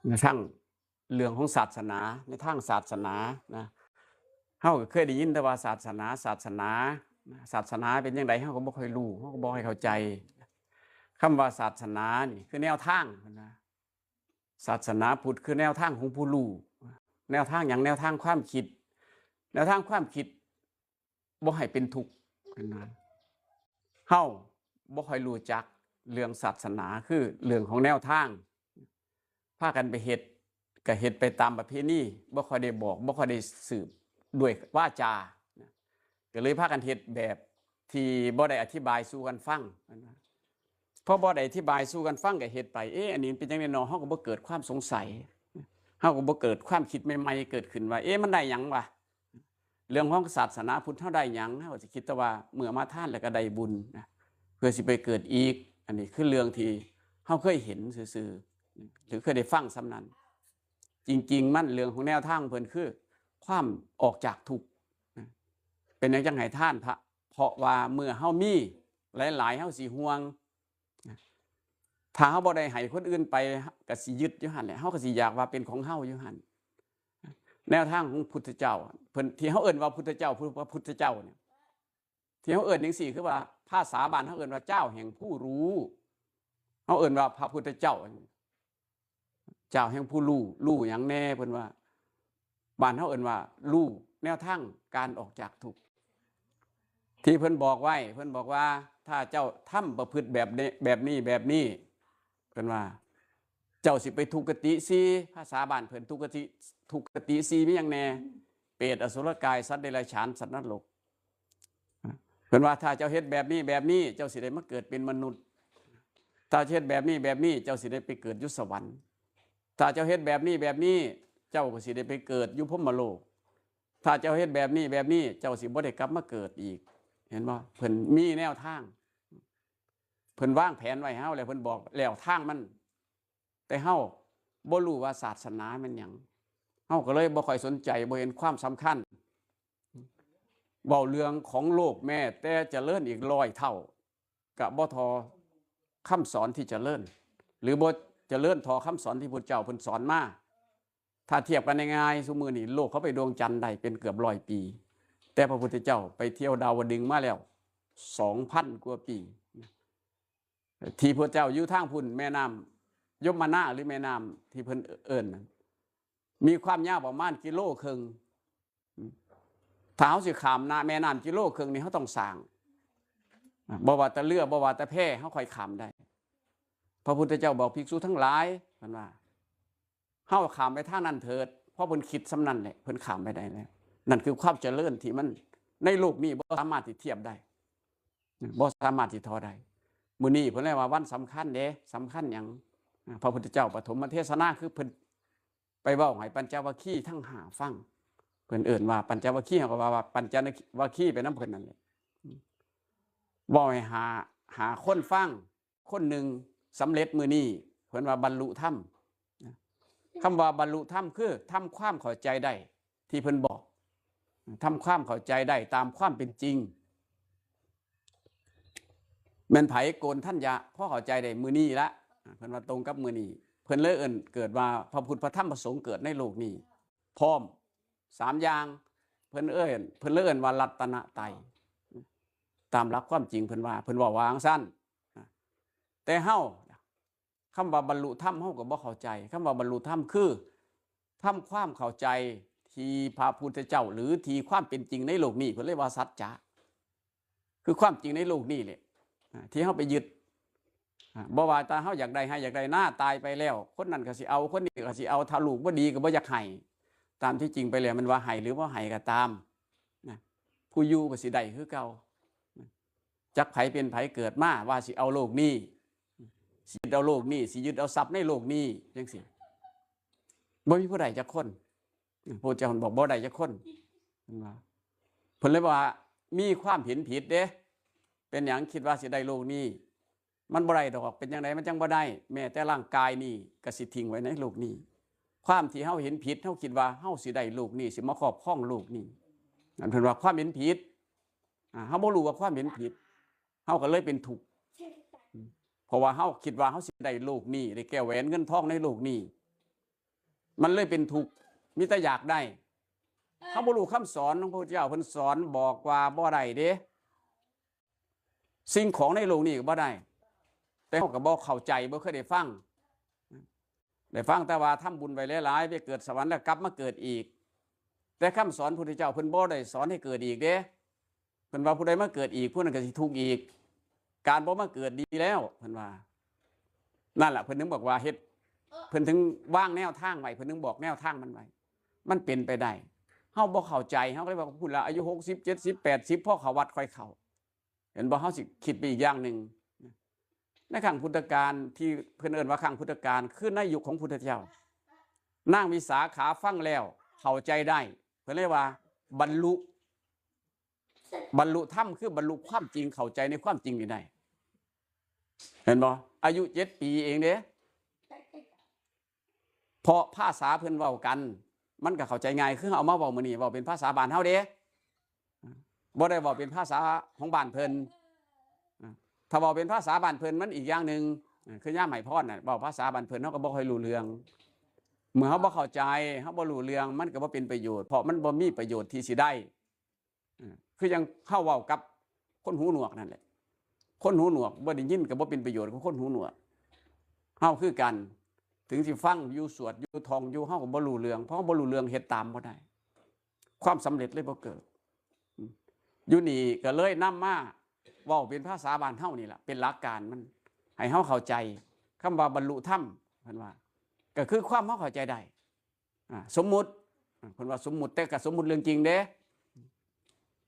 ในทางเรื่องของศาสนาในทางศาสนานะเฮาก็เคยได้ยินแต่ว่าศาสนาเป็นจังไดเฮาก็บ่ค่อยรู้เฮาก็บ่ค่อยเข้าใจคำว่าศาสนานี่คือแนวทางนะศาสนาพุทธคือแนวทางของผู้รู้แนวทางหยังแนวทางความคิดแนวทางความคิดบ่ให้เป็นทุกข์นะเฮาบ่ค่อยรู้จักเรื่องศาสนาคือเรื่องของแนวทางพากันไปเฮ็ดก็เฮ็ดไปตามประเพณีบ่ค่อยได้บอกบ่ค่อยได้สืบด้วยวาจาก็เลยพากันเฮ็ดแบบที่บ่ได้อธิบายสู่กันฟังพอบ่ได้อธิบายสู่กันฟังก็เฮ็ดไปอันนี้เป็นจังได๋เนาะเฮาก็บ่เกิดความสงสัยเฮาก็บ่เกิดความคิดใหม่ๆเกิดขึ้นว่ามันได้หยังวะเรื่องของศาสนาพุทธเฮาได้หยังเฮาสิคิดแต่ว่าเมื่อมาทานแล้วก็ได้บุญนะเพื่อสิไปเกิดอีกอันนี้คือเรื่องที่เฮาเคยเห็นซื่อๆหรือเคยได้ฟังซ้ำนั้นจริงๆมันเรื่องของแนวทางเพิ่นคือความออกจากทุกข์เป็นจังไห้ท่านพระเพราะว่าเมื่อเฮามีหลายๆเฮาสิห่วงถ้าเฮาบ่ได้ให้คนอื่นไปก็สิยึดอยู่หั่นแหละเฮาก็สิอยากว่าเป็นของเฮาอยู่หั่นแนวทางของพุทธเจ้าเพิ่นที่เฮาเอิ้นว่าพุทธเจ้าพระพุทธเจ้าเนี่ยที่เฮาเอิ้นจังซี่คือว่าภาษาบ้านเฮาเอิ้นว่าเจ้าแห่งผู้รู้เฮาเอิ้นว่าพระพุทธเจ้าเจ้าแห่งผู้รู้หยังแน่เพิ่นว่าบ้านเฮาเอิ้นว่ารู้แนวทางการออกจากทุกข์ที่เพิ่นบอกไว้เพิ่นบอกว่าถ้าเจ้าทำประพฤติแบบนี้เพิ่นว่าเจ้าสิไปทุกขติ4ภาษาบ้านเพิ่นทุกขติ4มีหยังแน่เปรตอสุรกายสัตว์เดรัจฉานสัตว์นรกเพิ่นว่าถ้าเจ้าเฮ็ดแบบนี้เจ้าสิได้มาเกิดเป็นมนุษย์ถ้าเฮ็ดแบบนี้เจ้าสิได้ไปเกิดอยู่สวรรค์ถ้าเจ้าเฮ็ดแบบนี้เจ้าก็สิได้ไปเกิดอยู่พรหมโลกถ้าเจ้าเฮ็ดแบบนี้เจ้าสิบ่ได้กลับมาเกิดอีกเห็นบ่เพิ่นมีแนวทางเพิ่นวางแผนไว้ให้เฮาแล้วเพิ่นบอกแล้วทางมันแต่เฮาบ่รู้ว่าศาสนามันหยังเฮาก็เลยบ่ค่อยสนใจบ่เห็นความสำคัญเว้าเรื่องของโลกแม้แต่เจริญอีก100เท่าก็บ่ทอคำสอนที่เจริญหรือบ่เจริญทอคำสอนที่พุทธเจ้าเพิ่นสอนมาถ้าเทียบกันง่ายๆซุมื้อนี้โลกเขาไปดวงจันทร์ได้เป็นเกือบ100 ปีแต่พระพุทธเจ้าไปเที่ยวดาวดึงส์มาแล้ว 2,000 กว่าปีที่พระเจ้าอยู่ทางพุ่นแม่น้ำยมนาหรือแม่น้ำที่เพิ่นเอิ้นมีความยาวประมาณกิโลครึ่งถ้าเฮาสิข้ามแม่น้ำกิโลครึ่งนี่เฮาต้องสร้างบ่ว่าแต่เรือบ่ว่าแต่แพเฮาค่อยข้ามได้พระพุทธเจ้าบอกภิกษุทั้งหลายเพิ่นว่าเฮาข้ามไปทางนั้นเถิดเพราะเพิ่นคิดสำนั้นแหละเพิ่นข้ามไปได้แล้วนั่นคือความเจริญที่มันในโลกนี้บ่สามารถที่เทียบได้บ่สามารถที่ทอได้มื้อนี้เพิ่นเรียกว่าวันสำคัญเด้สำคัญหยังพระพุทธเจ้าปฐมเทศนาคือเพิ่นไปเว้าให้ปัญจวัคคีย์ทั้ง5ฟังเพิ่นเอิ้นว่าปัญจวัคคีย์เฮาก็ว่าปัญจวัคคีย์ไปนำเพิ่นนั่นแหละเว้าให้หาคนฟังคนหนึ่งสำเร็จมื้อนี้เพิ่นว่าบรรลุธรรมคำว่าบรรลุธรรมคือทำความเข้าใจได้ที่เพิ่นบอกทำความเข้าใจได้ตามความเป็นจริงแม่นไผโกนท่านยะพอเข้าใจได้มื้อนี้ละเพิ่นว่าตรงกับมื้อนี้เพิ่นเลยเอิ้นเกิดว่าพระพุทธพระธรรมพระสงฆ์เกิดในโลกนี้พร้อม3อย่างเพิ่นเลยเอิ้นว่ารัตนไตรตามหลักความจริงเพิ่นว่าว่าจังซั่นแต่เฮาคำว่าบรรลุธรรมเฮาก็บ่เข้าใจคำว่าบรรลุธรรมคือทำความเข้าใจที่พระพุทธเจ้าหรือที่ความเป็นจริงในโลกนี้เพิ่นเรียกว่าสัจจะคือความจริงในโลกนี้แหละที่เฮาไปยึดบ่ว่าแต่เฮาอยากได้หน้าตายไปแล้วคนนั้นก็สิเอาคนนี้ก็สิเอาถ้าลูกบ่ดีก็บ่อยากให้ตามที่จริงไปแล้วมันว่าให้หรือบ่ให้ก็ตามผู้อยู่ก็สิได้คือเก่าจักไผเป็นไผเกิดมาว่าสิเอาโลกนี้สิเอาโลกนี้สิยึดเอาทรัพย์ในโลกนี้จังซี่บ่มีผู้ใดจักคนพระเจ้าบอกบ่ได้จักคนเพิ่นเลยว่ามีความเห็นผิดเด้เป็นหยังคิดว่าสิได้โลกนี้มันบ่ได้ดอกเป็นจังไดมันจังบ่ได้แม้แต่ร่างกายนี่ก็สิทิ้งไว้ในโลกนี้ความที่เฮาเห็นผิดเฮาคิดว่าเฮาสิได้โลกนี้สิมาครอบครองโลกนี้นั่นเพิ่นว่าความเห็นผิดเฮาบ่รู้ว่าความเห็นผิดเฮาก็เลยเป็นทุกข์เพราะว่าเฮาคิดว่าเฮาสิได้โลกนี้ได้แก้วแหวนเงินทองในโลกนี้ มันเลยเป็นทุกข์มีแต่อยากได้เฮาบ่รู้คำสอนของพระพุทธเจ้าเพิ่นสอนบอกว่าบ่ได้เด้สิ่งของในโลกนี้ก็บ่ได้แต่เฮาก็บ่เข้าใจบ่เคยได้ฟังแต่ว่าทำบุญไว้หลายๆไปเกิดสวรรค์แล้วกลับมาเกิดอีกแต่คำสอนพระพุทธเจ้าเพิ่นบ่ได้สอนให้เกิดอีกเด้เพิ่นว่าผู้ใดมาเกิดอีกผู้นั้นก็สิทุกข์อีกการบ่มาเกิดดีแล้วเพิ่นว่านั่นแหละเพิ่นถึงบอกว่าเฮ็ดเพิ่นถึงวางแนวทางไว้เพิ่นถึงบอกแนวทางมันไว้มันเป็นไปได้เฮาบ่เข้าใจเฮาก็เลยบอกพูดแล้วอายุ60 70 80พอเข้าวัดค่อยเข้าเห็นบ่เฮาสิคิดไปอีกอย่างนึงในครั้งพุทธกาลที่เพิ่นเอิ้นว่าครั้งพุทธกาลคือในยุคของพุทธเจ้านางวิสาขาฟังแล้วเข้าใจได้เพิ่นเรียกว่าบรรลุธรรมคือบรรลุความจริงเข้าใจในความจริงนี่ได้เห็นบ่อายุ7 ปีเองเด้เพราะภาษาเพิ่นเว้ากันมันก็เข้าใจง่ายคือเอามาเว้ามื้อนี้เว้าเป็นภาษาบ้านเฮาเด้บ่ได้เว้าเป็นภาษาของบ้านเพิ่นถ้าเว้าเป็นภาษาบ้านเพิ่นมันอีกอย่างนึงคือย่ามไหพรน่ะเว้าภาษาบ้านเพิ่นเฮาก็บ่ค่อยรู้เรื่องเมื่อเฮาบ่เข้าใจเฮาบ่รู้เรื่องมันก็บ่เป็นประโยชน์เพราะมันบ่มีประโยชน์ที่สิได้คือยังเฮาเว้ากับคนหูหนวกนั่นแหละคนหูหนวกบ่ได้ยินก็บ่เป็นประโยชน์ของคนหูหนวกเฮาคือกันถึงสิฟังอยู่สวดอยู่ท่องอยู่เฮาก็บ่รู้เรื่องเพราะบ่รู้เรื่องเฮ็ดตามบ่ได้ความสำเร็จเลยบ่เกิดอยู่นี่ก็เลยนำมาเว้าเป็นภาษาบ้านเฮานี่ล่ะเป็นหลักการมันให้เฮาเข้าใจคำว่าบรรลุธรรมเพิ่นว่าก็คือความเฮาเข้าใจได้สมมุติเพิ่นว่าสมมุติแต่ก็สมมุติเรื่องจริงเด้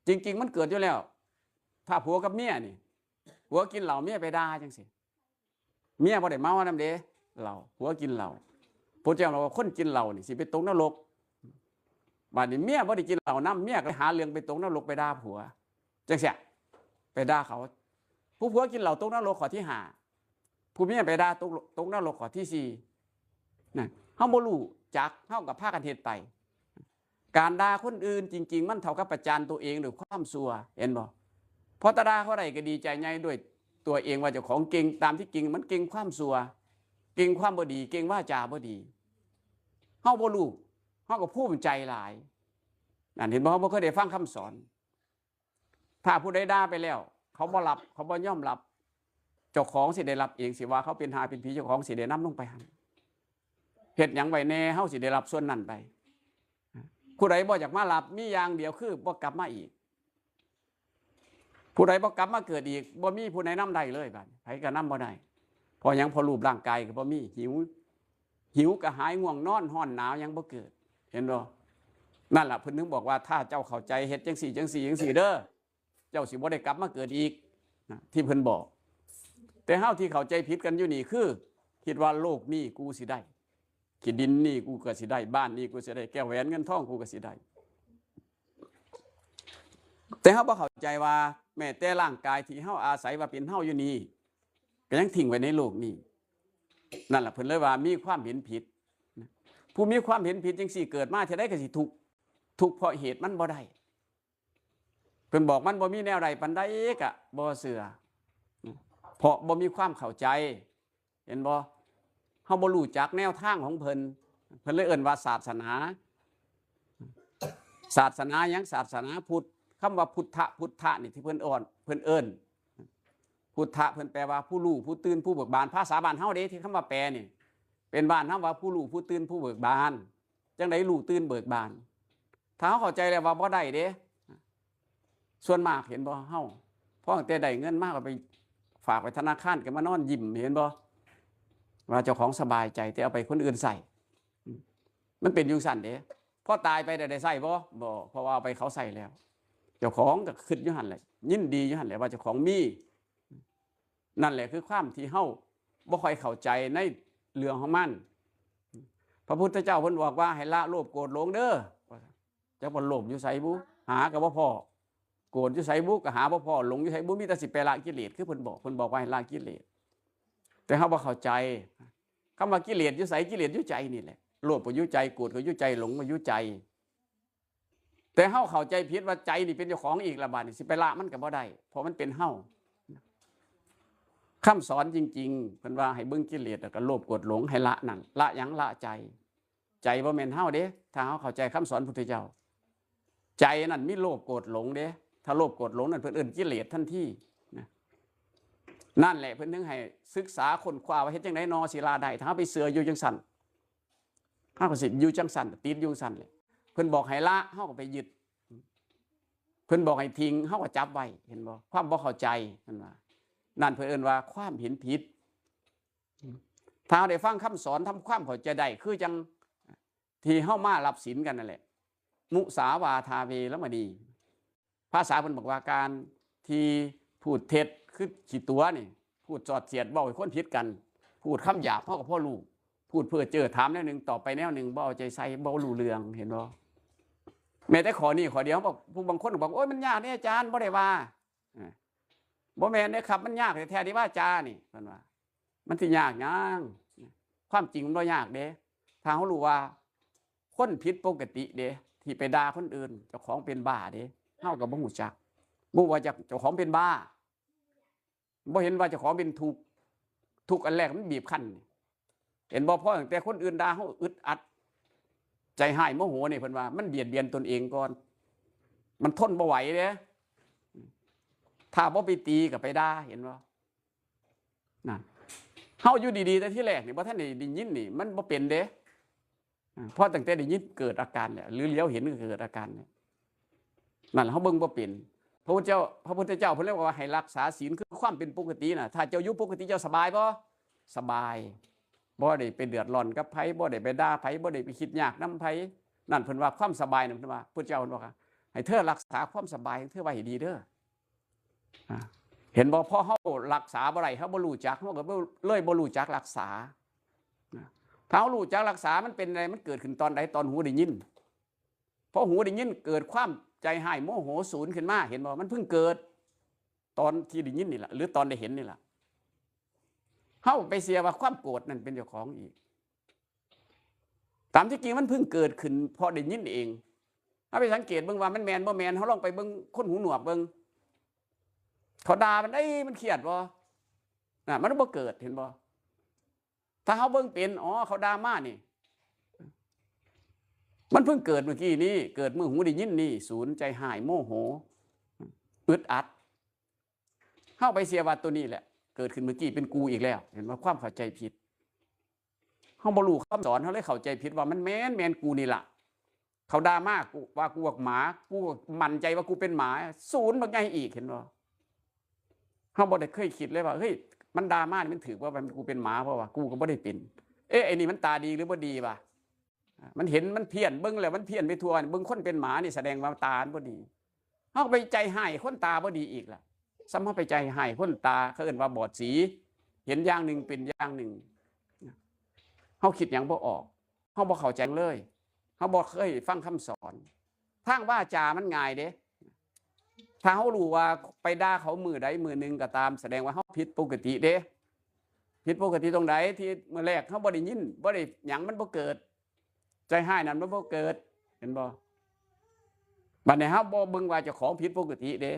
จริงๆมันเกิดอยู่แล้วถ้าผัวกับเมียนี่ผัวกินเหล้าเมียไปด่าจังซี่เมียบ่ได้เมานำเด้เหล้าผัวกินเหล้าพระเจ้าบอกว่าคนกินเหล้านี่สิไปตกนรกบัดนี้เมียบ่ได้กินเหล้านำเมียก็หาเรื่องไปตกนรกไปด่าผัวจังซี่ไปด่าเขาผู้ผัวกินเหล้าตกนรกข้อที่5ผู้เมียไปด่าตกนรกข้อที่4นั่นเฮาบ่รู้จักเฮาก็พากันเฮ็ดไปการด่าคนอื่นจริงๆมันเท่ากับประจานตัวเองด้วยความชั่วเห็นบ่พอตาด่าเขาได้ก็ดีใจใหญ่ด้วยตัวเองว่าเจ้าของเก่งตามที่จริงมันเก่งความชั่วเก่งความบ่ดีเก่งวาจาบ่ดีเฮาบ่รู้เฮาก็ภูมิใจหลายนั่นเห็นบ่เฮาบ่เคยได้ฟังคำสอนถ้าผู้ใดด่าไปแล้วเขาบ่รับเขาบ่ยอมรับเจ้าของสิได้รับเองสิว่าเขาเป็นหาเป็นผีเจ้าของสิได้นำลงไปหั่นเฮ็ดหยังไว้แน่เฮาสิได้รับส่วนนั้นไปผู้ใดบ่อยากมารับมีอย่างเดียวคือบ่กลับมาอีกผู้ใดบ่กลับมาเกิดอีกบ่มีผู้ใดนำได้เลยบัดไผก็นำบ่ได้พอหยังพอรูปร่างกายก็บ่มีหิวก็หายง่วงนอนร้อนหนาวยังบ่เกิดเห็นบ่นั่นล่ะเพิ่นถึงบอกว่าถ้าเจ้าเข้าใจเฮ็ดจังซี่จังซี่จังซี่เด้อเจ้าสิบ่ได้กลับมาเกิดอีกนะที่เพิ่นบอกแต่เฮาที่เข้าใจผิดกันอยู่นี่คือคิดว่าโลกนี้กูสิได้ขี้ดินนี่กูก็สิได้บ้านนี่กูสิได้แก้วแหวนเงินทองกูก็สิได้แต่เฮาบ่เข้าใจว่าแม้แต่ร่างกายที่เฮาอาศัยว่าเป็นเฮาอยู่นี่ก็ยังทิ้งไว้ในโลกนี้นั่นล่ะเพิ่นเลยว่ามีความเห็นผิดผู้มีความเห็นผิดจังซี่เกิดมาเท่าใดก็สิทุกข์เพราะเหตุมันบ่ได้เพิ่นบอกมันบ่มีแนวใดปานใดก็บ่เชื่อเพราะบ่มีความเข้าใจเห็นบ่เฮาบ่รู้จักแนวทางของเพิ่นเลยเอิ้นว่าศาสนาหยังศาสนาพุทธคำว่าพุทธะนี่ที่เพิ่นเอิ้นพุทธะเพิ่นแปลว่าผู้รู้ผู้ตื่นผู้เบิกบานภาษาบ้านเฮาเด้ที่คำว่าแปลนี่เป็นบ้านเฮาว่าผู้รู้ผู้ตื่นผู้เบิกบานจังได๋รู้ตื่นเบิกบานถ้าเฮาเข้าใจแล้วว่าบ่ได้เด้ส่วนมากเห็นบ่เฮาพอตั้งแต่ได้เงินมาก็ไปฝากไว้ธนาคารก็มานอนยิ้มเห็นบ่ว่าเจ้าของสบายใจแต่เอาไปคนอื่นใส่มันเป็นอยู่สั่นเด้พอตายไปได้ใส่บ่เพราะว่าเอาไปเขาใส่แล้วเจ้าของก็คิดอยู่หั่นแหละยินดีอยู่หั่นแหละว่าเจ้าของมีนั่นแหละคือความที่เฮาบ่ค่อยเข้าใจในเรื่องของมันพระพุทธเจ้าเพิ่นบอกว่าให้ละโลภโกรธหลงเด้อจักบ่โลภอยู่ไสบุหาก็บ่พอโกรธอยู่ไสบุก็หาบ่พอหลงอยู่ไสบุมีแต่สิไปละกิเลสคือเพิ่นบอกว่าให้ละกิเลสแต่เฮาบ่เข้าใจคำว่ากิเลสอยู่ไสกิเลสอยู่ใจนี่แหละโลภก็อยู่ใจโกรธก็อยู่ใจหลงก็อยู่ใจแต่เฮาเข้าใจผิดว่าใจนี่เป็นเจ้าของอีกละบาดนี่สิไปละมันก็บ่ได้เพราะมันเป็นเฮาคำสอนจริงๆเพิ่นว่าให้เบิ่งกิเลสแล้วก็โลภโกรธหลงให้ละนั่นละหยังละใจ ใจบ่แม่นเฮาเด้ถ้าเฮาเข้าใจคำสอนพุทธเจ้าใจนั่นมีโลภโกรธหลงเด้ถ้าโลภโกรธหลงนั่นเพิ่นเอิ้นกิเลสทันทีนะนั่นแหละเพิ่นถึงให้ศึกษาค้นคว้าว่าเฮ็ดจังได๋นอสิลาได้ถ้าไปเสืออยู่จังซั่นเฮาก็สิอยู่จังซั่นติดอยู่ซั่นแหละเพิ่นบอกให้ละเฮาก็ไปยึดเพิ่นบอกให้ทิ้งเฮาก็จับไว้เห็นบ่ความบ่เข้าใจนั่นว่านั่นเพิ่นเอิ้นว่าความเห็นผิดถ้าได้ฟังคำสอนทำความเข้าใจได้คือจังที่เฮามารับศีลกันนั่นแหละมุสาวาทาเวรมณีภาษาเพิ่นบอกว่าการที่พูดเท็จคือขี้ตัวนี่พูดจอดเสียดเว้าให้คนผิดกันพูดคำหยาบเฮาก็พอรู้พูดเพื่อเจอถามแนวนึงตอบไปแนวนึงบ่เอาใจใส่บ่รู้เรื่องเห็นบ่แม้แต่ขอนี้ขอเดียวบอกผู้บางคนบอกโอ้ยมันยากนี่อาจารย์บ่ได้ว่าบ่แม่นเด้ครับมันยากแท้ๆที่ว่าจานี่เพิ่นว่ามันสิยากหยังความจริงมันบ่ยากเด้ถ้าเฮารู้ว่าคนผิดปกติเด้ที่ไปด่าคนอื่นเจ้าของเป็นบ้าเด้เฮาก็บ่ฮู้จักบ่ว่าเจ้าของเป็นบ้าบ่เห็นว่าเจ้าของเป็นทุกข์อันแรกมันบีบคั้นเห็นบ่พอตั้งแต่คนอื่นด่าเฮาอึดอัดใจหายโมโหนี่เพิ่นว่ามันเบียดเบียนตนเองก่อนมันทนบ่ไหวเด้ถ้าบ่ไปตีก็ไปด่าเห็นบ่นั่นเฮาอยู่ดีๆแต่ที่แรกนี่บ่ทันได้ยินนี่มันบ่เป็นเด้เพราะตั้งแต่ได้ยินเกิดอาการเนี่ยหรือเลี้ยวเห็นก็เกิดอาการเนี่ยนั่นเฮาเบิ่งบ่เป็นพระพุทธเจ้าเพิ่นเรียกว่าให้รักษาศีลคือความเป็นปกติน่ะถ้าเจ้าอยู่ปกติเจ้าสบายบ่สบายบ่ได้ไปเดือดร้อนกับไผบ่ได้ไปด่าไผบ่ได้ไปคิดยากนำไผนั่นเพิ่นว่าความสบายนั่นเพิ่นว่าพุทธเจ้าเพิ่นว่าให้เธอรักษาความสบายของเธอไว้ให้ดีเด้อเห็นบ่พอเฮารักษาบ่ได้เฮาบ่รู้จักเฮาก็เลยบ่รู้จักรักษาถ้าเฮารู้จักรักษามันเป็นอะไรมันเกิดขึ้นตอนใดตอนหูได้ยินพอหูได้ยินเกิดความใจหายโมโหสูญขึ้นมาเห็นบ่มันเพิ่งเกิดตอนที่ได้ยินนี่แหละหรือตอนได้เห็นนี่แหละเฮาไปเสียว่าความโกรธนั่นเป็นเจ้าของอีกตามที่จริงมันเพิ่งเกิดขึ้นพอได้ยินเองถ้าไปสังเกตเบิ่งว่ามันแมนบ่แมนเฮาลองไปเบิ่งคนหูหนวกเบิ่งเขาด่ามันมันเครียดบ่น่ะมันบ่เกิดเห็นบ่ถ้าเฮาเบิ่งเป็นอ๋อเขาด่ามานี่มันเพิ่งเกิดเมื่อกี้นี้เกิดเมื่อหูได้ยินนี่สูญใจหายโมโหอึดอัดเฮาไปเสียว่าตัวนี้แหละเกิดขึ้นเมื่อกี้เป็นกูอีกแล้วเห็นว่าความเข้าใจผิดเฮาบ่รู้คำสอนเฮาเลยเข้าใจผิดว่ามันแม่นกูนี่ล่ะเขาด่ามากกูว่ากูหมากูมั่นใจว่ากูเป็นหมาศูนย์บักใหญ่อีกเห็นบ่เฮาบ่ได้เคยคิดเลยว่าเฮ้ยมันด่ามานี่มันถือว่ากูเป็นหมาเพราะว่ากูก็บ่ได้เป็นไอ้นี่มันตาดีหรือบ่ดีวะมันเห็นมันเพี้ยนเบิ่งแล้วมันเพี้ยนไปทั่วเบิ่งคนเป็นหมานี่แสดงว่าตาบ่ดีเฮาไปใจให้คนตาบ่ดีอีกล่ะซ้ำเฮาไปใจให้คนตาเขาเอิ้นว่าบอดสีเห็นอย่างนึงเป็นอย่างนึงเฮาคิดหยังบ่ออกเฮาบ่เข้าใจเลยเฮาบ่เคยฟังคำสอนทางวาจามันง่ายเด้ถ้าเฮารู้ว่าไปด่าเขามื้อใดมื้อนึงก็ตามแสดงว่าเฮาผิดปกติเด้ผิดปกติตรงใดที่มื้อแรกเฮาบ่ได้ยินบ่ได้หยังมันบ่เกิดใจหายนั่นมันบ่เกิดเห็นบ่บัดนี้เฮาบ่เบิ่งว่าเจ้าของผิดปกติเด้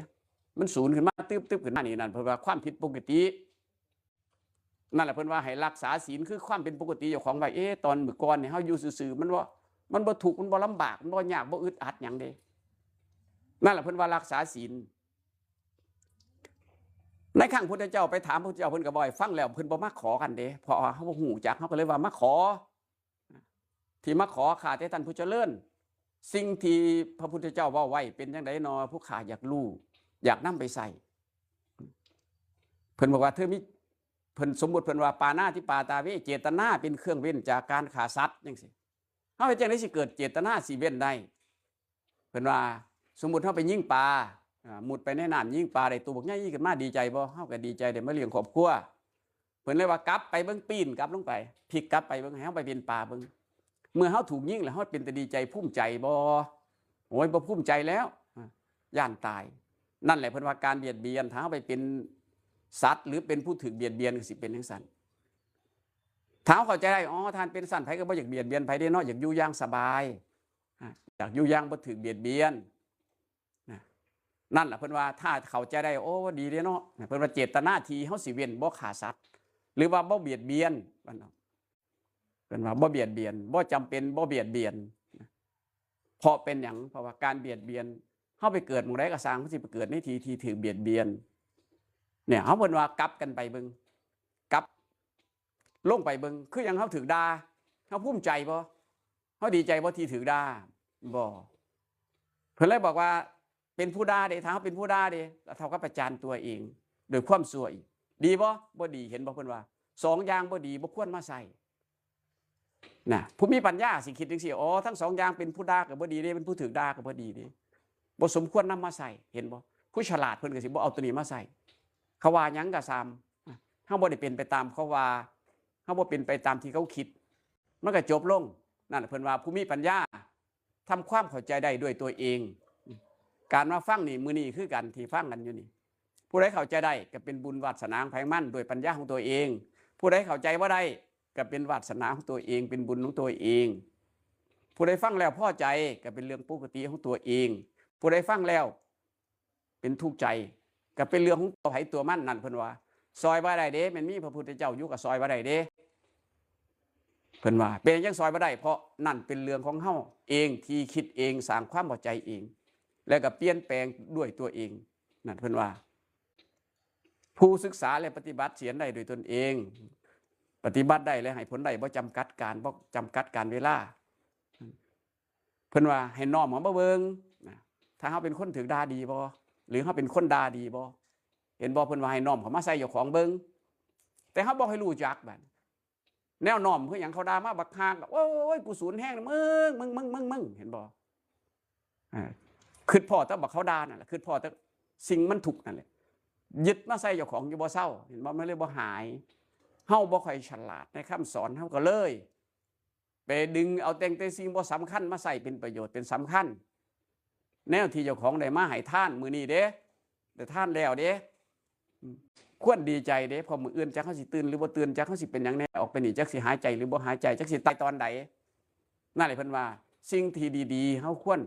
มันสูญขึ้นมาตึ๊บๆขึ้นมานี่นั่นเพิ่นว่าความผิดปกตินั่นแหละเพิ่นว่าให้รักษาศีลคือความเป็นปกติเจ้าของไว้ตอนมื้อก่อนนี่เฮาอยู่ซื่อๆมันบ่ทุกข์มันบ่ลำบากมันบ่ยากบ่อึดอัดหยังเด้นั่นแหละเพิ่นว่ารักษาศีลในครั้งพุทธเจ้าไปถามพระพุทธเจ้าเพิ่นก็บ่ให้ฟังแล้วเพิ่นบ่มาขอกันเด้เพราะเฮาบ่ฮู้จักเฮาก็เลยว่ามาขอที่มาขอข้าแต่ท่านผู้เจริญสิ่งที่พระพุทธเจ้าเว้าไว้เป็นจังได๋นอผู้ข้าอยากรู้อยากนำไปใส่เพิ่นบอกว่าเธอมีเพิ่นสมมุติเพิ่นว่าปานาติปาตาเวเจตนาเป็นเครื่องเว้นจากการฆ่าสัตว์จังซี่เฮาเฮ็ดจังได๋สิเกิดเจตนาสิเว้นได้เพิ่นว่าสมมุติเฮาไปยิงปลามุดไปในน้ำยิงปลาได้ตัวบักใหญ่ขึ้นมาดีใจบ่เฮาก็ดีใจได้มาเลี้ยงครอบครัวเพิ่นเลยว่ากลับไปเบิ่งปีนกลับลงไปพลิกกลับไปเบิ่งให้เฮาไปเป็นปลาเบิ่งเมื่อเฮาถูกยิงแล้วเฮาเป็นแต่ดีใจภูมิใจบ่โอ้ยบ่ภูมิใจแล้วย่านตายนั่นแหละเพิ่นว่าการเบียดเบียนถ้าเฮาไปเป็นสัตว์หรือเป็นผู้ถูกเบียดเบียนก็สิเป็นจังซั่นถ้าเข้าใจได้อ๋อท่านเป็นสัตว์ไผก็บ่อยากเบียดเบียนไผเด้เนาะอยากอยู่อย่างสบายอยากอยู่อย่างบ่ถูกเบียดเบียนนั่นแหละเพิ่นว่าถ้าเข้าใจได้โอ้ดีเด้เนาะเพิ่นว่าเจตนาที่เฮาสิเว้นบ่ฆ่าสัตว์หรือว่าบ่เบียดเบียนว่าเนาะ เป็นว่าบ่เบียดเบียนบ่จำเป็นบ่เบียดเบียนเพราะเป็นหยังเพราะว่าการเบียดเบียนเฮาไปเกิดหมู่ใดก็สร้างเฮาสิไปเกิดในที่ถูกเบียดเบียนเนี่ยเฮาเพิ่นว่ากลับกันไปเบิ่งกลับลงไปเบิ่งคือหยังเฮาถูกด่าเฮาภูมิใจบ่เฮาดีใจบ่ที่ถูกด่าบ่เพิ่นเลยบอกว่าเป็นผู้ด่าเด้ถ้าเฮาเป็นผู้ด่าเด้แล้วเท่ากับประจานตัวเองโดยความชั่วอีกดีบ่ดีเห็นบ่เพิ่นว่าสองอย่างบ่ดีบ่ควรมาใส่นะผู้มีปัญญาสิคิดจังซี่อ๋อทั้งสองอย่างเป็นผู้ด่าก็บ่ดีเด้เป็นผู้ถูกด่าก็บ่ดีเด้บ่สมควรนำมาใส่เห็นบ่ผู้ฉลาดเพิ่นก็สิบ่เอาตัวนี้มาใส่เขาว่าหยังก็ซ้ำเฮาบ่ได้เป็นไปตามเขาว่าเฮาบ่เป็นไปตามที่เขาคิดมันก็จบลงนั่นเพิ่นว่าผู้มีปัญญาทำความเข้าใจได้ด้วยตัวเองการมาฟังนี่มื้อนี้คือกันที่ฟังกันอยู่นี่ผู้ใดเข้าใจได้ก็เป็นบุญวาสนาของไผมันด้วยปัญญาของตัวเองผู้ใดเข้าใจบ่ได้ก็เป็นวาสนาของตัวเองเป็นบุญของตัวเองผู้ใดฟังแล้วพอใจก็เป็นเรื่องปกติของตัวเองผู้ใดฟังแล้วเป็นทุกข์ใจก็เป็นเรื่องของตัวไผตัวมันนั่นเพิ่นว่าซอยบ่ได้เด้แม่นมีพระพุทธเจ้าอยู่กับซอยบ่ได้เด้เพิ่นว่าเป็นจังซอยบ่ได้เพราะนั่นเป็นเรื่องของเฮาเองที่คิดเองสร้างความเข้าใจเองแล้วก็เปลี่ยนแปลงด้วยตัวเองนั่นเพิ่นว่าผู้ศึกษาและปฏิบัติเสียนได้โดยตนเองปฏิบัติได้และให้ผลได้บ่จำกัดการเวลาเพิ่นว่าให้น้อมมาเบิ่งถ้าเฮาเป็นคนถือด่าดีบ่หรือเฮาเป็นคนด่าดีบ่เห็นบ่เพิ่นว่าให้น้อมเข้ามาใส่เจ้าของเบิ่งแต่เฮาบ่ให้รู้จักบัดแนวน้อมคือหยังเขาด่ามาบักฮากโอ้ยกูสูญแห้งมึงเห็นบ่คิดพอแต่บักเขาด่านั่นแหละคิดพอแต่สิ่งมันทุกข์นั่นแหละยึดมาใส่เจ้าของอยู่บ่เศร้าเห็นบ่มันเลยบ่หายเฮาบ่ค่อยฉลาดในคำสอนเฮาก็เลยไปดึงเอาแต่สิ่งบ่สำคัญมาใส่เป็นประโยชน์เป็นสำคัญแนวที่เจ้าของได้มาให้ทานมื้อนี้เด้ได้ทานแล้วเด้ควรดีใจเด้พอมื้ออื่นจักเฮาสิตื่นหรือบ่ตื่นจักเฮาสิเป็นหยังแน่ออกไปนี่จักสิหายใจหรือบ่หายใจจักสิตายตอนใดนั่นแหละเพิ่นว่าสิ่งที่ดีๆเฮาควร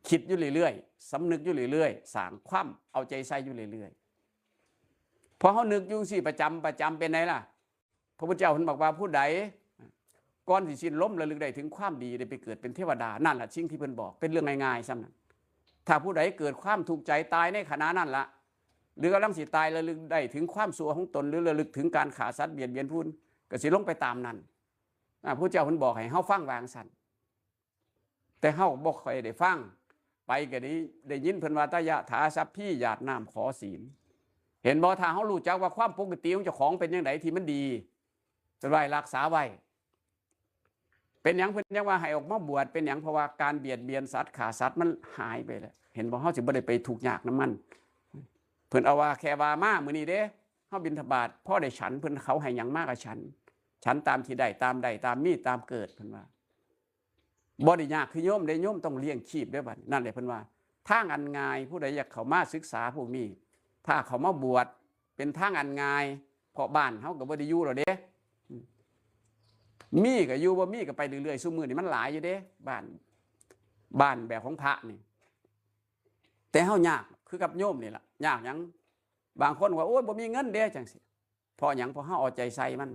คิดอยู่เรื่อยๆสำนึกอยู่เรื่อยๆสร้างความเอาใจใส่อยู่เรื่อยๆพอเฮานึกอยู่สิประจำเป็นไงล่ะพระพุทธเจ้าเพิ่นบอกว่าผู้ใดก่อนสิสิ้นลมระลึกได้ถึงความดีได้ไปเกิดเป็นเทวดานั่นล่ะสิ่งที่เพิ่นบอกเป็นเรื่องง่ายๆซ้ำนั้นถ้าผู้ใดเกิดความทุกข์ใจตายในขณะนั้นล่ะหรือกำลังสิตายระลึกได้ถึงความชั่วของตนหรือระลึกถึงการฆ่าสัตว์เบียดเบียนผู้อื่นก็สิลงไปตามนั้นพระพุทธเจ้าเพิ่นบอกให้เฮาฟังวางซั่นแต่เฮาบ่ค่อยได้ฟังไปก็ได้ยินเพิ่นว่าตายะถาสัพพี่หยาดน้ำขอศีลเห็นบ่ถ้าเฮารู้จักว่าความปกติของเจ้าของเป็นจังไดที่มันดีจะไว้รักษาไว้เป็นหยังเพิ่นยังว่าให้ออกมาบวชเป็นหยังเพราะว่าการเบียดเบียนสัตว์ฆ่าสัตว์มันหายไปแล้วเห็นบ่เฮาสิบ่ได้ไปทุกข์ยากนำมันเพิ่นเอาว่าแค่ว่ามามื้อนี้เด้เฮาบิณฑบาตพอได้ฉันเพิ่นเขาให้หยังมากกับฉันตามที่ได้ตามมีตามเกิดเพิ่นว่าบ่ได้ยากคือโยมได้โยมต้องเลี้ยงชีพด้วยบัดนั่นแหละเพิ่นว่าทางอันง่ายผู้ใดอยากเข้ามาศึกษาพวกนี้ถ้าเขามาบวชเป็นทางอันง่ายเพราะบ้านเฮาก็บ่ได้อยู่หรอกเด้มีก็อยู่บ่มีก็ไปเรื่อยๆซุมื้อนี่มันหลายอยู่เด้บ้านแบบของพระนี่แต่เฮายากคือกับโยมนี่ล่ะยากหยังบางคนว่าโอ้ยบ่มีเงินเด้จังซี่เพราะหยังเพราะเฮาเอาใจใส่มัน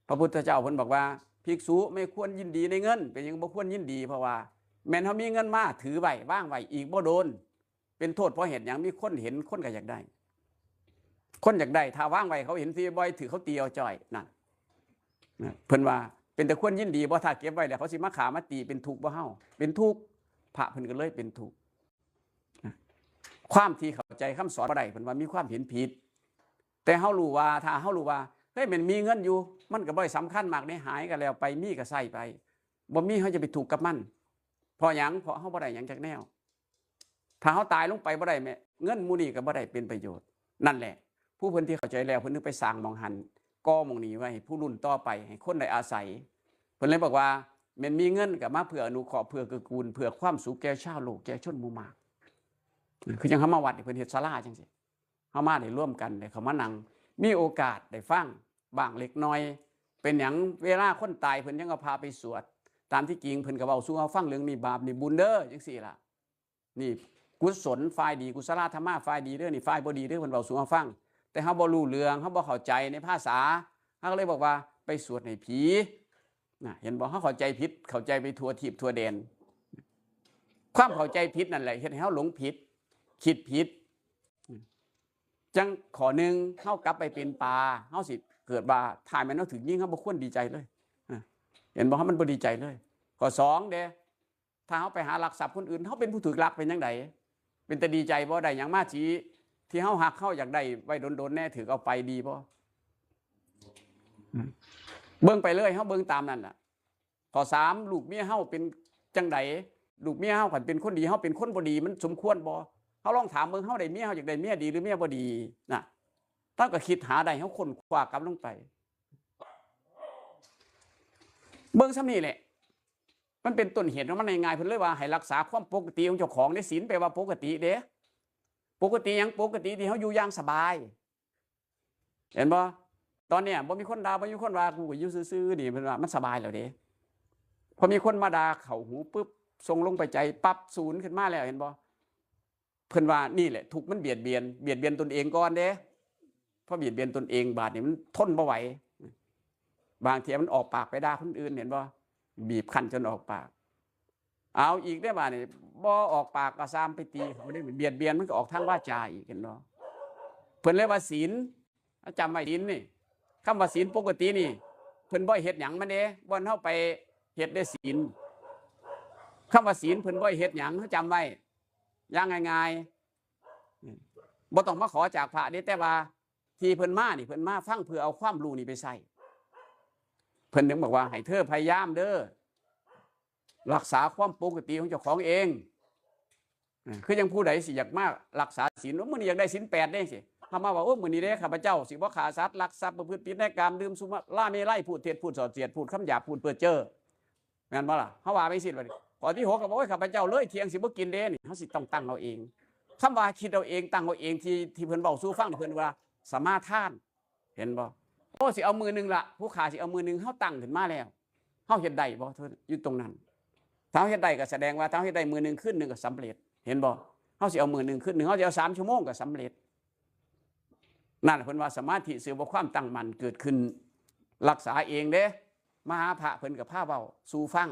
พระพุทธเจ้าเพิ่นบอกว่าภิกษุไม่ควรยินดีในเงินเป็นหยังบ่ควรยินดีเพราะว่าแม้นเฮามีเงินมาถือไว้วางไว้อีกบ่โดนเป็นโทษเพราะเหตุหยังมีคนเห็นคนก็อยากได้คนอยากได้ถ้าวางไว้เขาเห็นสิบ่อยถือเขาตีเอาจ่อยนั่นเพิ่นว่าเป็นแต่ควรยินดีบ่ถ้าเก็บไว้แล้วเขาสิมาฆ่ามาตีเป็นทุกข์บ่เฮาเป็นทุกข์พระเพิ่นก็เลยเป็นทุกข์ความที่เข้าใจคำสอนบ่ได้เพิ่นว่ามีความเห็นผิดแต่เฮารู้ว่าถ้าเฮารู้ว่าเฮ้ยมันมีเงินอยู่มันก็บ่ได้สำคัญมากในหายก็แล้วไปมีก็ใส่ไปบ่มีเฮาจะไปถูกกับมันเพราะหยังเพราะเฮาบ่ได้หยังจากแนวถ้าเฮาตายลงไปบ่ได้แม่เงินหมู่นี้ก็บ่ได้เป็นประโยชน์นั่นแหละผู้เพิ่นที่เข้าใจแล้วเพิ่นนึกไปสร้างหม้องหันก่อหม้องนี้ไว้ให้ผู้รุ่นต่อไปให้คนได้อาศัยเพิ่นเลยบอกว่าแม่นมีเงินก็มาเพื่ออนุเคราะห์เพื่อเกื้อกูลเพื่อความสุขแก่ชาวโลกแก่ชนหมู่มากคือจังเฮามาวัดนี่เพิ่นเฮ็ดศาลาจังซี่เฮามาได้ร่วมกันได้เข้ามานั่งมีโอกาสได้ฟังบ้างเล็กน้อยเป็นหยังเวลาคนตายเพิ่นยังเอาพาไปสวดตามที่จริงเพิ่นก็เว้าสู่เฮาฟังเรื่องนี้บาปนี่บุญเด้อจังซี่ล่ะนี่กุศลฝ่ายดีกุศลธรรมะฝ่ายดีเด้อนี่ฝ่ายบ่ดีเด้อเพิ่นเว้าสู่เฮาฟังแต่เฮาบ่รู้เรื่องเฮาบ่เข้าใจในภาษาเฮาก็เลยบอกว่าไปสวดให้ผี นะเห็นบอกเขาเข้าใจผิดเข้าใจไปทั่วทิพย์ทั่วแดนความเข้าใจผิดนั่นแหละเห็นให้เขาหลงผิดคิดผิดจังขอหนึ่งเขากลับไปเป็นปลาเขาสิเกิดว่าถ่ายมันเขาถึงยิ่งเขาบ่ควรดีใจเลยเห็นบอกเขามันบ่ดีใจเลยข้อสองเด้ถ้าเขาไปหาหลักทรัพย์คนอื่นเขาเป็นผู้ถูกลักเป็นยังไงเป็นแต่ดีใจบ่ได้อย่างมาจีที่เขาหักเขาอยากได้ไว้โดนๆแน่ถือเอาไปดีบ่เบิ่งไปเลยเขาเบิ่งตามนั่นแหละข้อสามลูกเมียเขาเป็นจังไดลูกเมียเขาขันเป็นคนดีเขาเป็นคนบ่ดีมันสมควรบ่เขาลองถามเบิ่งเขาได้เมียเขาอยากได้เมียดีหรือเมียบ่ดีนะถ้าก็คิดหาได้เขาคนคว้ากลับลงไปเบิ่งซ้ำนี่แหละมันเป็นต้นเหตุของมันง่ายๆเพิ่นเลยว่าให้รักษาความปกติของเจ้าของในศีลแปลว่าปกติเด้ปกติยังปกติที่เขาอยู่อย่างสบายเห็นบ่ตอนเนี้ยบ่มีคนด่าบ่มีคนว่ากูก็อยู่ซื่อๆนี่เพิ่นว่ามันสบายแล้วเด้พอมีคนมาด่าเข้าหูปุ๊บส่งลงไปใจปั๊บศูนย์ขึ้นมาแล้วเห็นบ่เพิ่นว่านี่แหละทุกข์มันเบียดเบียนตนเองก่อนเด้พอเบียดเบียนตนเองบาดนี่มันทนบ่ไหวบางทีมันออกปากไปด่าคนอื่นเห็นบ่บีบคั้นจนออกปากเอาอีกได้บาดนี่บ่ออกปากก็ซ้ำไปตีเขาได้เบียนมันก็ออกทางวาจาอีกเห็นบ่เพิ่นเรียกว่าศีลจำไว้ศีลนี่คำว่าศีลปกตินี่เพิ่นบ่เฮ็ดหยังมันเด้บ่เฮาไปเฮ็ดได้ศีลคำว่าศีลเพิ่นบ่เฮ็ดหยังเฮาจำไว้อย่างง่ายๆบ่ต้องมาขอจากพระเด้แต่ว่าที่เพิ่นมานี่เพิ่นมาฟังเพื่อเอาความรู้นี่ไปใช้เพิ่นถึงบอกว่าให้เธอพยายามเด้อรักษาความปกติของเจ้าของเองคือยังผู้ใดสิอยากมารักษาศีลว่ามื้อนี้อยากได้ศีล8ได้สิถ้ามาว่าโอ้มื้อนี้เด้ข้าพเจ้าสิบ่ฆ่าสัตว์ลักทรัพย์ประพฤติผิดในกามดื่มสุราเมลัยพูดเท็จพูดส่อเสียดพูดคำหยาบพูดเพ้อเจ้อแม่นบ่ล่ะเฮาว่าไปสิว่าข้อที่6ก็บอกว่าข้าพเจ้าเลยเที่ยงสิบ่กินเด้นี่เฮาสิต้องตั้งเอาเองคำว่าคิดเอาเองตั้งเอาเองที่เพิ่นเว้าสู่ฟังเพิ่นว่าสมาทานเห็นบ่โอ้สิเอามือนึงล่ะผู้ฆ่าสิเอามือนึงเฮาตั้งขึ้นมาแล้วเฮาเฮ็ดได้บ่เธออยู่ตรงนั้นถ้าเฮ็ดได้ก็แสดงว่าถ้าเฮ็ดได้มือนึงขึ้นนึงก็สำเร็จเห็นบ่เฮาสิเอามือนึงขึ้นนึงเฮาสิเอา3ชั่วโมงก็สำเร็จนั่นเพิ่นว่าสมาธิสื่อว่าความตั้งมั่นเกิดขึ้นรักษาเองเด้มหาพระเพิ่นก็พาเว้าสู่ฟัง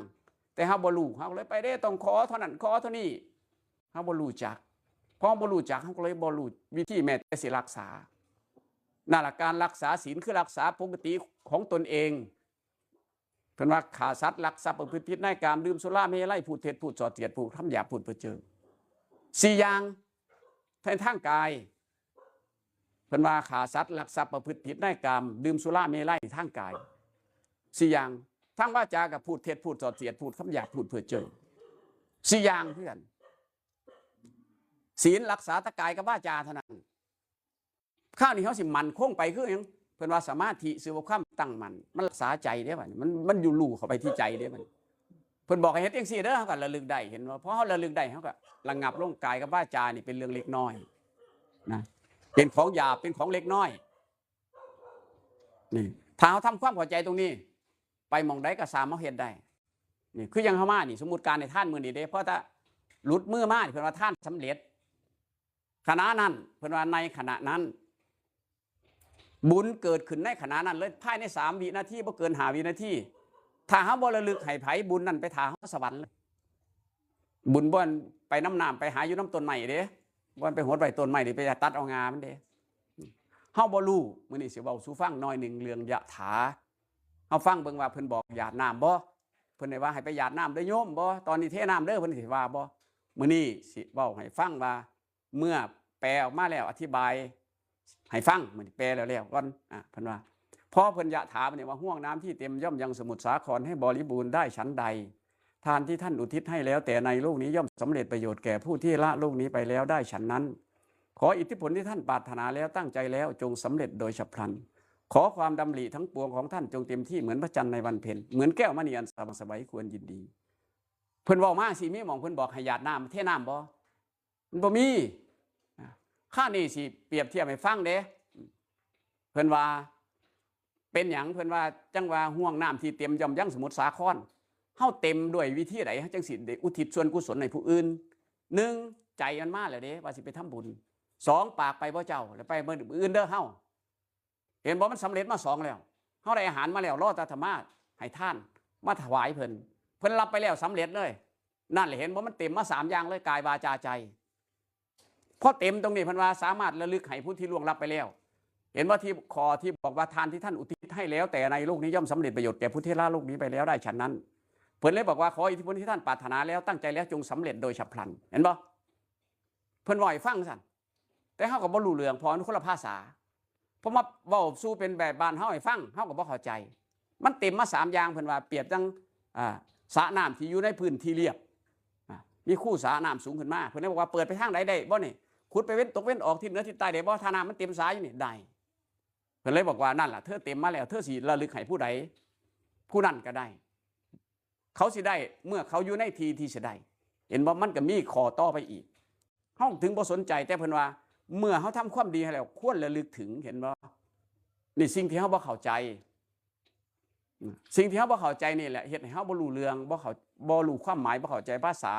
แต่เฮาบ่รู้เฮาเลยไปเด้ต้องขอเท่านั้นขอเท่านี้เฮาบ่รู้จักพอบ่รู้จักเฮาก็เลยบ่รู้วิธีแม้แต่สิรักษานั่นล่ะการรักษาศีลคือรักษาปกติของตนเองเพิ่นว่าฆ่าสัตว์ลักทรัพย์ประพฤติผิดในกามดื่มสุราเมลัยพูดเท็จพูดส่อเสียดพูดคำหยาบพูดเพ้อเจ้อ4อย่างในทางกายเพิ่นว่าฆ่าสัตว์ลักทรัพย์ประพฤติผิดในกามดื่มสุราเมลัยทางกาย4อย่างทางวาจากับพูดเท็จพูดส่อเสียดพูดคำหยาบพูดเพ้อเจ้อ4อย่างเพื่อนศีลรักษาตะกายกับวาจาเท่านั้นข้าวนี่เขาสิมันคงไปคือหยังเพิ่นว่าสมาธิสื่อว่าความตั้งมั่นมันรักษาใจได้บัดมันอยู่ลู่เข้าไปที่ใจได้บัดเพิ่นบอกให้เฮ็ดจังซี่เด้อเฮาก็ระลึกได้เห็นว่าพอเฮาระลึกได้เฮาก็ระงับลงกายกับวาจานี่เป็นเรื่องเล็กน้อยนะเป็นของหยาบเป็นของเล็กน้อยนี่ถ้าเฮาทำความเข้าใจตรงนี้ไปหม่องใดก็สามารถเฮ็ดได้นี่คือยังเฮามานี่สมมุติการในท่านมื้อนี้เด้เพราะถ้าหลุดมือมาเพิ่นว่าท่านสำเร็จขณะนั้นเพิ่นว่าในขณะนั้นบุญเกิดขึ้นในขณะนั้นเลยภายใน3 วินาทีบ่เกิน5 วินาทีถ้าเฮาบ่ระลึกให้ไผบุญนั้นไปถ่าเฮาสวรรค์เลยบุญบ่นไปน้ำน้ำไปหาอยู่น้ำต้นไม้เด้บ่นไปหดไว้ต้นไม้นี่ไปตัดเอางามันเด้เฮาบ่รู้มื้อนี้สิเว้าสู่ฟังหน่อยนึงเรื่องยะถาเฮาฟังเบิ่งว่าเพิ่นบอกหยาดน้ำบ่เพิ่นได้ว่าให้ไปหยาดน้ำเด้อโยมบ่ตอนนี้เทน้ำเด้อเพิ่นสิว่าบ่มื้อนี้สิเว้าให้ฟังว่าเมื่อแปลออกมาแล้วอธิบายให้ฟังเหมือนแปลแล้วก่อนเพิ่นว่าพอเพิ่นยะถาเนี่ยว่าห่วงน้ำที่เต็มย่อมยังสมุทรสาครให้บริบูรณ์ได้ฉันใดทานที่ท่านอุทิศให้แล้วแต่ในโลกนี้ย่อมสำเร็จประโยชน์แก่ผู้ที่ละโลกนี้ไปแล้วได้ฉันนั้นขออิทธิผลที่ท่านปรารถนาแล้วตั้งใจแล้วจงสำเร็จโดยฉับพลันขอความดำริทั้งปวงของท่านจงเต็มที่เหมือนพระจันทร์ในวันเพ็ญเหมือนแก้วมณีอันสว่างไสวควรยินดีเพิ่นบอกมาสิมีหม่องเพิ่นบอกให้หยาดน้ำเทน้ำบ่มันบ่มีข้านี่สิเปรียบเทียบให้ฟังเด้เพิ่นว่าเป็นหยังเพิ่นว่าจังว่าห่วงน้ำที่เต็มย่อมยังสมุทรสาครเฮาเต็มด้วยวิธีใดเฮาจังสิได้อุทิศส่วนกุศลให้ผู้อื่น1ใจมันมาแล้วเด้ว่าสิไปทำบุญ2ปากไปบ่เจ้าแล้วไปมื้ออื่นเด้อเฮาเห็นบ่มันสำเร็จมา2แล้วเฮาได้อาหารมาแล้วรอแต่ธรรมะให้ท่าน มาถวายเพิ่นรับไปแล้วสำเร็จเลยนั่นแหละเห็นว่ามันเต็มมา3อย่างเลยกายวาจาใจพอเต็มตรงนี้เพิ่นว่าสามารถระลึกให้ผู้ที่ล่วงลับไปแล้วเห็นว่าที่คอที่บอกว่าทานที่ท่านอุทิศให้แล้วแต่ในโลกนี้ย่อมสำเร็จประโยชน์แก่ผู้ที่ละโลกนี้ไปแล้วได้ฉันนั้นเพิ่นเลยบอกว่าขออิทธิพลที่ท่านปรารถนาแล้วตั้งใจแล้วจงสำเร็จโดยฉับพลันเห็นบ่เพิ่นว่าให้ฟังสั่นแต่เฮาก็บ่รู้เรื่องพอคนละภาษาพอมาเว้าสู่เป็นแบบบ้านเฮาให้ฟังเฮาก็บ่เข้าใจมันเต็มมา3อย่างเพิ่นว่าเปรียบจังสระน้ำที่อยู่ในพื้นที่เรียบมีคู่สระน้ำสูงขึ้นมาเพิ่นเลยบอกว่าเปิดไปทางใดได้บ่นี่ขุดไปเว้นตกเว้นออกทิศเหนือทิศใต้ได้บ่ถ้าน้ำมันเต็มสายอยู่นี่ได้เพิ่นเลยบอกว่านั่นล่ะเธอเต็มมาแล้วเธอสิระลึกให้ผู้ใดผู้นั้นก็ได้เขาสิได้เมื่อเขาอยู่ในทีที่สิได้เห็นบ่มันก็มีข้อต่อไปอีกเฮาถึงบ่สนใจแต่เพิ่นว่าเมื่อเฮาทำความดีให้แล้วควรระลึกถึงเห็นบ่นี่สิ่งที่เฮาบ่เข้าใจสิ่งที่เฮาบ่เข้าใจนี่แหละเฮ็ดให้เฮาบ่รู้เรื่องบ่รู้ความหมายบ่เข้าใจภาษา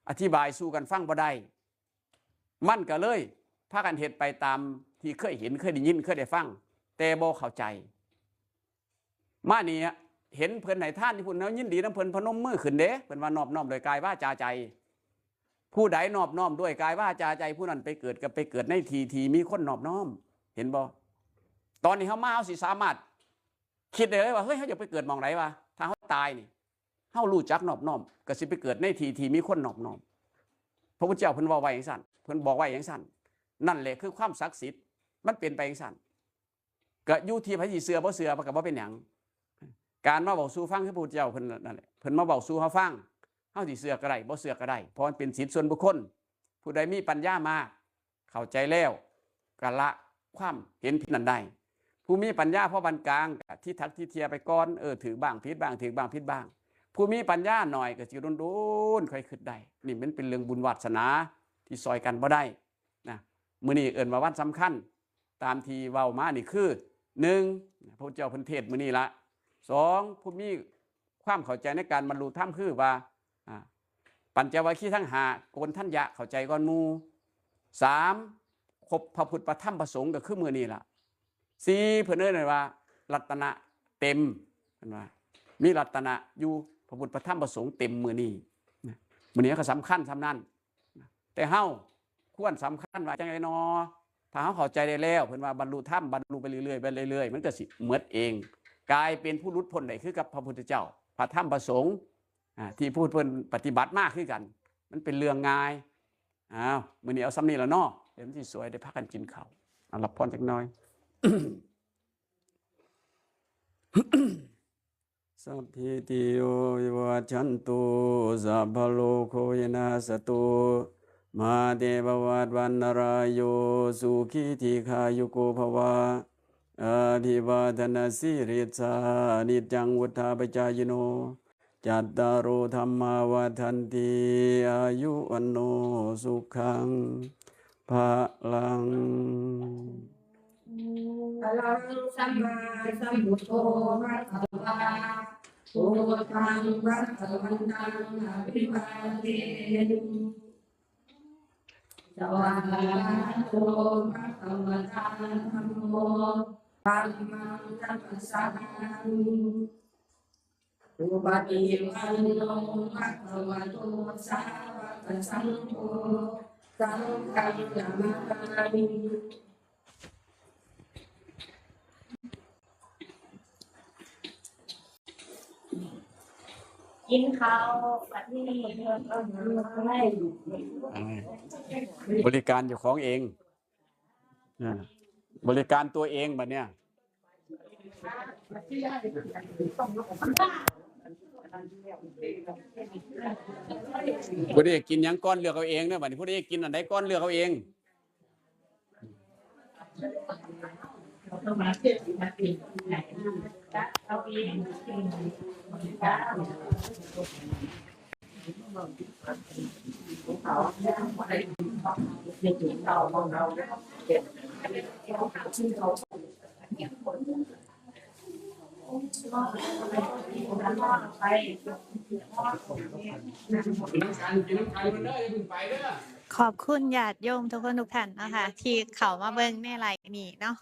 อธิบายสู่กันฟังบ่ได้มันก็เลยพากันเฮ็ดไปตามที่เคยเห็นเคยได้ยินเคยได้ฟังแต่บ่เข้าใจมานี่เห็นเพิ่นให้ทานที่พุ่นเนาะยินดีนำเพิ่นพนมมือขึ้นเด้เพิ่นว่านอบน้อมโดยกายวาจาใจผู้ใดนอบน้อมด้วยกายวาจาใจผู้นั้นไปเกิดกับไปเกิดในที่มีคนนอบน้อมเห็นบ่ตอนนี้เฮามาเฮาสิสามารถคิดได้เลยว่าเฮ้ยเฮาจะไปเกิดหม่องไหนวะถ้าเฮาตายนี่เฮารู้จักนอบน้อมก็สิไปเกิดในที่มีคนนอบน้อมพระพุทธเจ้าเพิ่นว่าไว้จังซั่นเพิ่นบอกไว้จังซั่นนั่นแหละคือความศักดิ์สิทธิ์มันเป็นไปจังซั่นก็อยู่ที่ไผสิเชื่อบ่เชื่อมันก็บ่เป็นหยังการมาบอกสู่ฟังคือพระพุทธเจ้าเพิ่นนั่นแหละเพิ่นมาบอกสู่เฮาฟังเฮาสิเชื่อก็ได้บ่เชื่อก็ได้เพราะมันเป็นสิทธิส่วนบุคคลผู้ใดมีปัญญามากเข้าใจแล้วก็ละความเห็นผิดนั้นได้ผู้มีปัญญาพอปานกลางก็ที่ทักที่เทียไปก่อนถือบ้างผิดบ้างถือบ้างผิดบ้างผู้มีปัญญาหน่อยก็สิโดนๆค่อยคิดได้นี่มันเป็นเรื่องบุญวาสนาที่ซอยกันบ่ได้นะมื้อนี้เอิ้นว่าวันสำคัญตามที่เว้ามานี่คือ1พระพุทธเจ้าเพิ่นเทศน์มื้อนี้ละ2ผู้มีความเข้าใจในการบรรลุธรรมคือว่าปัญจวัคคีย์ทั้ง5โกณทัญญะเข้าใจก่อนหมู่3ครบพระพุทธพระธรรมพระสงฆ์ก็คือมื้อนี้ล่ะ4เพิ่นเอิ้นว่ารัตนะเต็มเพิ่นว่ามีรัตนะอยู่พระพุทธพระธรรมพระสงฆ์เต็มมื้อนี้มื้อนี้ก็สำคัญสำนั้นแต่เฮาควรสำคัญว่าจังได๋น้อถ้าเฮาเข้าใจได้แล้วเพิ่นว่าบรรลุธรรมบรรลุไปเรื่อยๆไปเรื่อยๆมันก็สิหมดเองกลายเป็นผู้หลุดพ้นได้คือกับพระพุทธเจ้าพระธรรมพระสงฆ์ที่พูดเพิ่นปฏิบัติมากคือกันมันเป็นเรื่องง่ายมื้อนี้เอาซ้ำนี้แล้วเนาะเดี๋ยวมันสิสวยได้พากันกินข้าวรับพรจักหน่อย สัพพิติโยวิวัชชันตุสัพพะโลกโควินาศตุมาเตภวัตวันนรายโยสุขีทีขายุโกภวะอาภิวาทนาสิริสานิจังวุฒาปจายโนจัตตารโอธรรมาวัฏันติอายุวันโนสุขังภะลังพลังสัมมาสัมพุทโธภะคะวะพุทธังพระวันตังอภิวาเทสวากขาโตภะคะวะตาธัมโมธัมมังนัมสสามิอุปฏิปันโนภะคะวะโตสาวกสังโฆสังฆังนะมามิกินข้าวแบบนี้บริการอยู่ของเองบริการตัวเองแบบเนี้ยผู้ใดกินยังก้อนเลือกเอาเองเนี่ยบัดนี้ผู้ใดกินอันใดก้อนเลือกเอาเองกินน้ำกันมันเด้ออย่าเพิ่งไปเด้อ ขอบคุณญาติโยมทุกคนทุกท่านเนาะค่ะที่เข้ามาเบิ่งในไลฟ์นี้เนาะ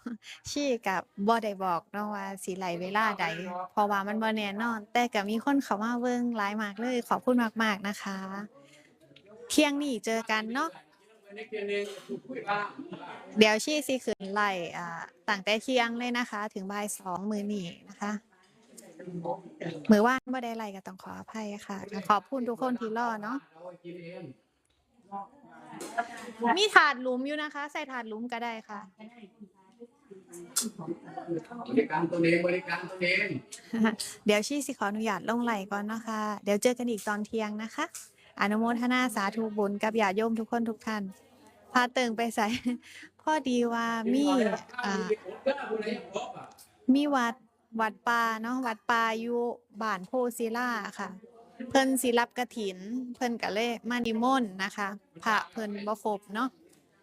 ชี่กับบ่ได้บอกเนาะว่าสิไลฟ์เวลาใดเพราะว่ามันบ่แน่นอน แต่ก็มีคนเข้ามาเบิ่งหลายมากเลย ขอบคุณมากๆนะคะ เที่ยงนี้เจอกันเนาะเดี๋ยวชี่สิขึ้นไลฟ์ตั้งแต่เที่ยงเลยนะคะ ถึงบ่าย2มื้อนี้นะคะมื้อวานบ่ได้ไลฟ์ก็ต้องขออภัยค่ะก็ขอบคุณทุกคนที่รอเนาะ มีถาดหลุมอยู่นะคะ ใส่ถาดหลุมก็ได้ค่ะ บริการตัวเองบริการตัวเอง เดี๋ยวชี่สิขออนุญาตลงไหลก่อนนะคะ เดี๋ยวเจอกันอีกตอนเที่ยงนะคะ อนุโมทนาสาธุบุญกับญาติโยมทุกคนทุกท่านพาเติงไปใส่ พอดีว่ามีวัดป่าเนาะวัดป่าอยู่บ้านโพศิลาค่ะ เพิ่นสิรับกฐิน เพิ่นก็เลยมานิมนต์นะคะพระเพิ่นบ่ครบเนาะ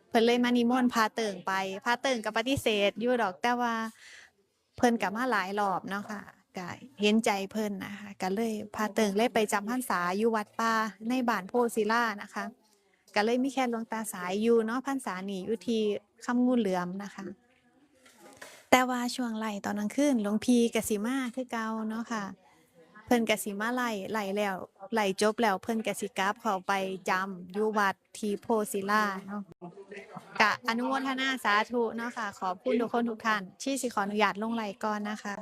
เพิ่นเลยมานิมนต์พาเติงไปพาเติงก็ปฏิเสธอยู่ดอกแต่ว่าเพิ่นก็มาหลายรอบเนาะค่ะก็เห็นใจเพิ่นนะคะก็เลยพาเติงเลยไปจำพรรษาอยู่วัดป่าในบ้านโพศิลานะคะก็เลยมีแค่หลวงตาสายอยู่เนาะพรรษานี้อยู่ที่คำงูเหลือมนะคะ แต่ว่าช่วงไล่ตอนกลางคืนหลวงพี่ก็สิมาคือเก่าเนาะค่ะ เพิ่นก็สิมาไล่แล้วไล่จบแล้วเพิ่นก็สิกลับเข้าไปจำอยู่วัดที่โพศิลาเนาะก็อนุโมทนาสาธุเนาะค่ะ ขอบคุณทุกคนทุกท่านที่สิขออนุญาตลงไลฟ์ก่อนนะคะ